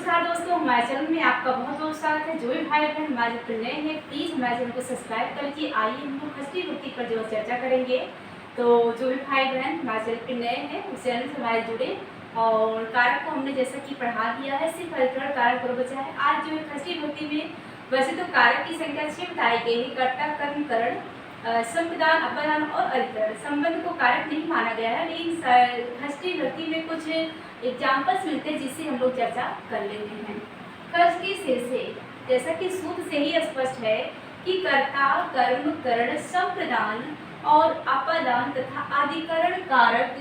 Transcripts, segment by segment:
नमस्कार दोस्तों, हमारे चैनल में आपका बहुत बहुत स्वागत है। जो भी भाई बहन हमारे चैनल पर नए हैं प्लीज़ हमारे चैनल को सब्सक्राइब कर लीजिए। आइए हम लोग षष्ठी भक्ति पर जो चर्चा करेंगे। तो जो भी भाई बहन हमारे चैनल पर नए हैं उस चैनल से हमारे जुड़े। और कारक को हमने जैसा कि पढ़ा दिया है, सिर्फ अधिकरण कारक और बचा है। आज जो है षष्ठी भक्ति में वैसे तो कारक की संख्या 6 बताई गई है, कर्ता कर्म करण संप्रदान अपदान और अधिकरण। संबंध को कारक नहीं माना गया है, लेकिन षष्ठी भक्ति में कुछ एग्जाम्पल्स मिलते हैं जिससे हम लोग चर्चा कर लेते हैं। कर्ज के सिर से, जैसा कि सूत्र से ही स्पष्ट है कि कर्ता कर्म करण संप्रदान और अपदान तथा अधिकरण कारक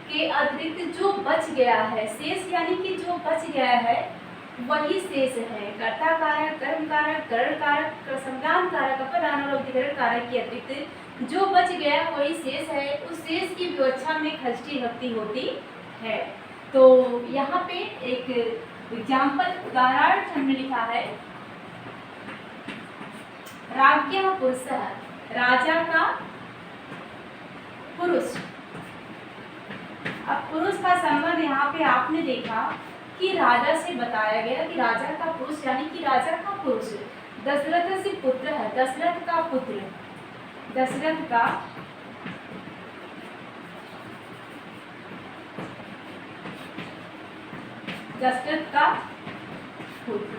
के अतिरिक्त जो बच गया है, शेष यानी कि जो बच गया है वही शेष है। कर्ता कारक, कर्म कारक, करण कारक, संप्रदान कारक, अपदान और अधिकरण कारक के अतिरिक्त जो बच गया वही शेष है। उस शेष की विवक्षा में षष्ठी भक्ति होती है। तो यहाँ पे एक एग्जाम्पल उदाहरण हमने लिखा है, राज्ञः पुरुषः, राजा का पुरुष। अब पुरुष का संबंध यहाँ पे आपने देखा कि राजा से बताया गया कि राजा का पुरुष यानी कि राजा का पुरुष दशरथ से पुत्र है। दशरथ का पुत्र, दशरथ का पुत्र।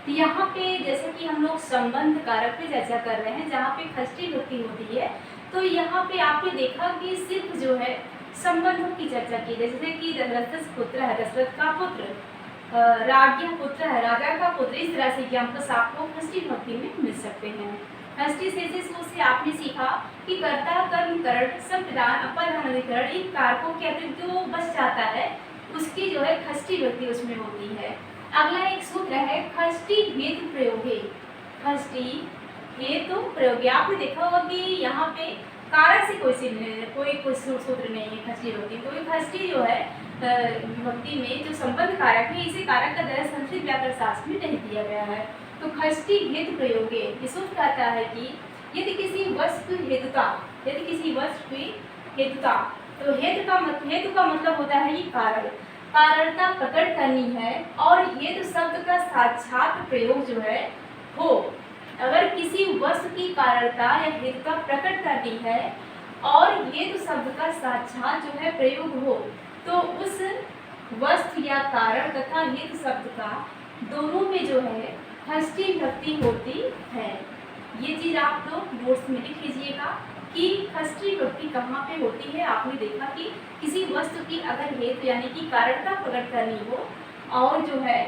तो यहाँ पे जैसे कि हम लोग संबंध कारक पे चर्चा कर रहे हैं, जहाँ पे षष्ठी भक्ति होती है, तो यहाँ पे आपने देखा कि सिर्फ जो है संबंधों की चर्चा की, जैसे कि दशरथ पुत्र है, दशरथ का पुत्र, राज्ञ पुत्र है, राजा का पुत्र। इस तरह से एग्जाम्पल्स आपको षष्ठी भक्ति में मिल सकते हैं। षष्ठी से आपने सीखा कि कर्ता कर्म करण संप्रदान अपदान अधिकरण, इन कारकों के अतिरिक्त जो बच जाता है उसकी जो है षष्ठी भक्ति उसमें होती है। अगला एक सूत्र है षष्ठी हेतु प्रयोगे। षष्ठी हेतु प्रयोगे, आपने देखा होगा कि यहाँ पे कारक से कोई सूत्र नहीं है षष्ठी भक्ति। तो षष्ठी जो है भक्ति में जो संबंध कारक है, इसे कारक का दर्जा संस्कृत व्याकरण शास्त्र में नहीं दिया गया है। तो षष्ठी हेतु प्रयोगे ये सूत्र कहता है कि यदि किसी वस्तु हेतुता, यदि किसी वस्तु की हेतुता, तो हेतु का मतलब होता है ये कारण, कारणता प्रकट करनी है और हेतु शब्द का साक्षात प्रयोग जो है हो। अगर किसी वस्तु की कारणता या हेतुता प्रकट करनी है और हेतु शब्द का साक्षात जो है प्रयोग हो, तो उस वस्तु या कारण तथा हेतु शब्द का दोनों में जो है षष्ठी भक्ति होती है। ये चीज आप लोग नोट्स में लिख लीजिएगा कि षष्ठी भक्ति कहाँ पे होती है। आपने देखा कि किसी वस्तु की अगर हेतु यानी कि कारणता प्रकट करनी हो और जो है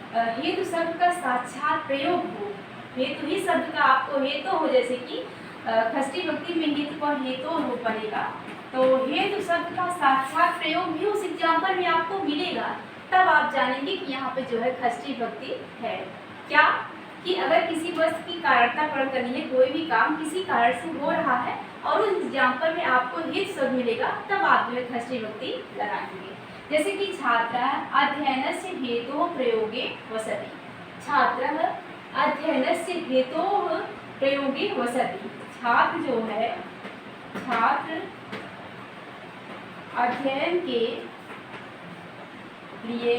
हेतु शब्द का साक्षात प्रयोग हो, हेतु ही शब्द का आपको हेतु हो, जैसे कि षष्ठी भक्ति में हेतु का हेतु हो पड़ेगा, तो हेतु शब्द का साक्षात प्रयोग भी उस एग्जाम्पल में आपको मिलेगा। तब आप जानेंगे कि यहाँ पे जो है षष्ठी भक्ति है। क्या कि अगर किसी वस्तु की कारणता प्रकट करनी है, कोई भी काम किसी कारण से हो रहा है और उस एग्जाम्पल में आपको हेतु शब्द मिलेगा, तब आप जो है षष्ठी भक्ति लगाएंगे। जैसे कि छात्र अध्ययनस्य हेतोः प्रयोगे वसति, छात्र अध्ययनस्य हेतोः प्रयोगे वसति, छात्र जो है छात्र अध्ययन के लिए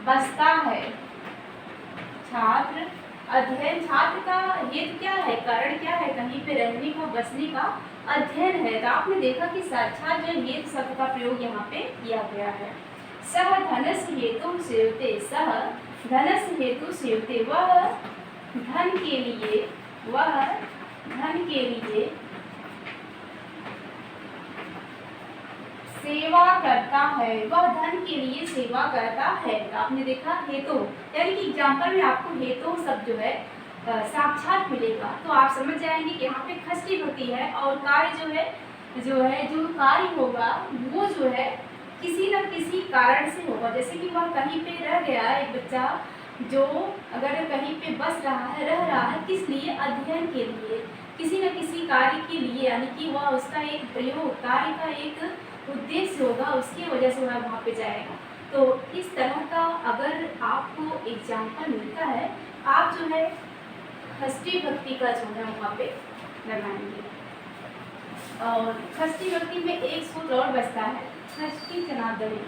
बसता है। छात्र अध्ययन, छात्र का हेतु क्या है, कारण क्या है, कहीं पे रहने का, बसने का अध्ययन है। तो आपने देखा कि साक्षात जो हेतु शब्द का प्रयोग यहाँ पे किया गया है। सह धनस्य हेतु सेवते, सह धनस्य हेतु सेवते, वह धन के लिए, वह धन के लिए सेवा करता है, वह धन के लिए सेवा करता है। तो आपने देखा हेतु यानी कि एग्जाम्पल में आपको हेतु शब्द जो है साक्षात मिलेगा, तो आप समझ जाएंगे कि यहाँ पे षष्ठी भक्ति है। और कार्य जो कार्य होगा वो जो है किसी न किसी कारण से होगा। जैसे कि वह कहीं पे रह गया, एक बच्चा जो अगर कहीं पे बस रहा है, रह रहा है, किस लिए, अध्ययन के लिए, किसी न किसी कार्य के लिए, यानी कि वह उसका एक प्रयोग, कार्य का एक उद्देश्य होगा, उसकी वजह से वह वहाँ पे जाएगा। तो इस तरह का अगर आपको एग्जाम्पल मिलता है, आप जो है षष्ठी भक्ति का जो है वहाँ पे लगाएंगे। और षष्ठी भक्ति में एक सूत्र और बचता है, षष्ठी जनार्दनी,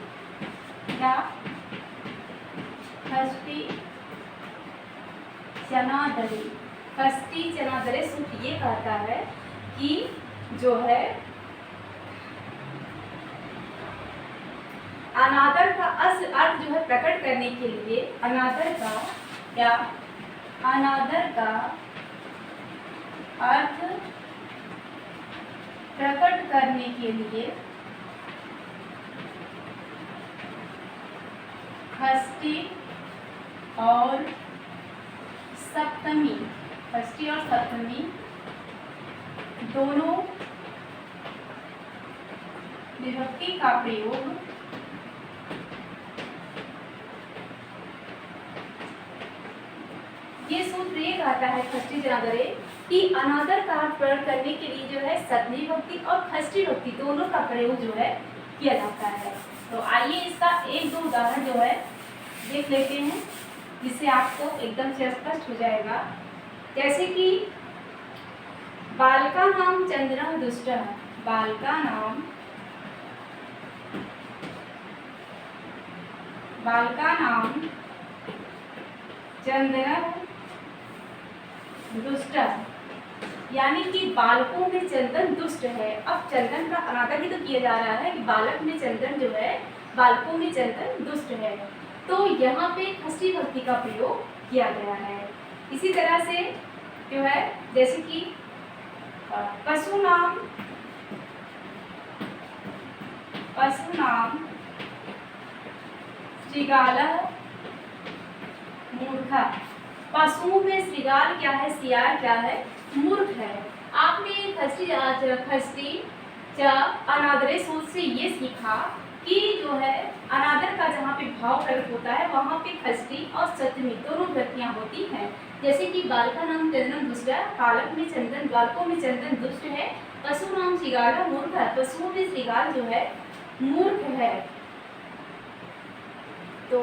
क्या खष्टी चना दरे। खष्टी चना दरे सूत्र ये कहता है कि जो है अनादर का असल अर्थ जो है प्रकट करने के लिए, अनादर का या अनादर का अर्थ प्रकट करने के लिए षष्ठी और सप्तमी, षष्ठी और सप्तमी दोनों विभक्ति का प्रयोग ये सूत्र ये कहता है खष्टी चना दरे कि अनादर का अर्थ प्रकट करने के लिए जो है सप्तमी विभक्ति और खष्टी विभक्ति दोनों का प्रयोग जो है किया जाता है। तो आइए इसका एक दो उदाहरण जो है देख लेते हैं, जिससे आपको एकदम से स्पष्ट हो जाएगा। जैसे कि बालका नाम चंद्रः दुष्टः, बालका नाम चंद्रः दुष्ट, यानी कि बालकों में चंदन दुष्ट है। अब चंदन का अनादर भी तो किया जा रहा है कि बालक में चंदन जो है, बालकों में चंदन दुष्ट है, तो यहाँ पे खष्टी विभक्ति का प्रयोग किया गया है। इसी तरह से जो है जैसे कि पशु नाम श्रीगालः मूर्खः। पशुओं में श्रीगाल क्या है, सियार क्या है, मूर्ख है। आपने खष्टी अनादरे सूत्र से ये सीखा कि जो है अनादर का जहाँ पे भाव प्रकट होता है वहाँ पे खष्टी और सप्तमी दोनों विभक्तियाँ होती हैं। जैसे कि बालका नाम चंदन दुष्ट है, बालकों में चंदन दुष्ट है। पशु नाम श्रीगाल मूर्ख है, पशुओं में श्रीगाल जो है मूर्ख है। तो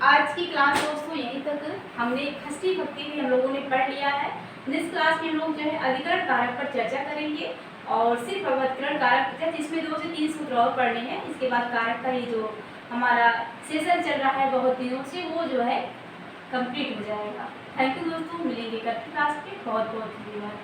आज की क्लास दोस्तों यहीं तक, हमने खष्टी विभक्ति भी हम लोगों ने पढ़ लिया है। नेक्स्ट क्लास में हम लोग जो है अधिकरण कारक पर चर्चा करेंगे और सिर्फ अवधिकरण कारक, जिसमें 2 से 3 सूत्र और पढ़ने हैं। इसके बाद कारक का ये जो हमारा सेशन चल रहा है बहुत दिनों से, वो जो है कंप्लीट हो जाएगा। थैंक यू दोस्तों, मिलेंगे कल की क्लास में। बहुत बहुत धन्यवाद।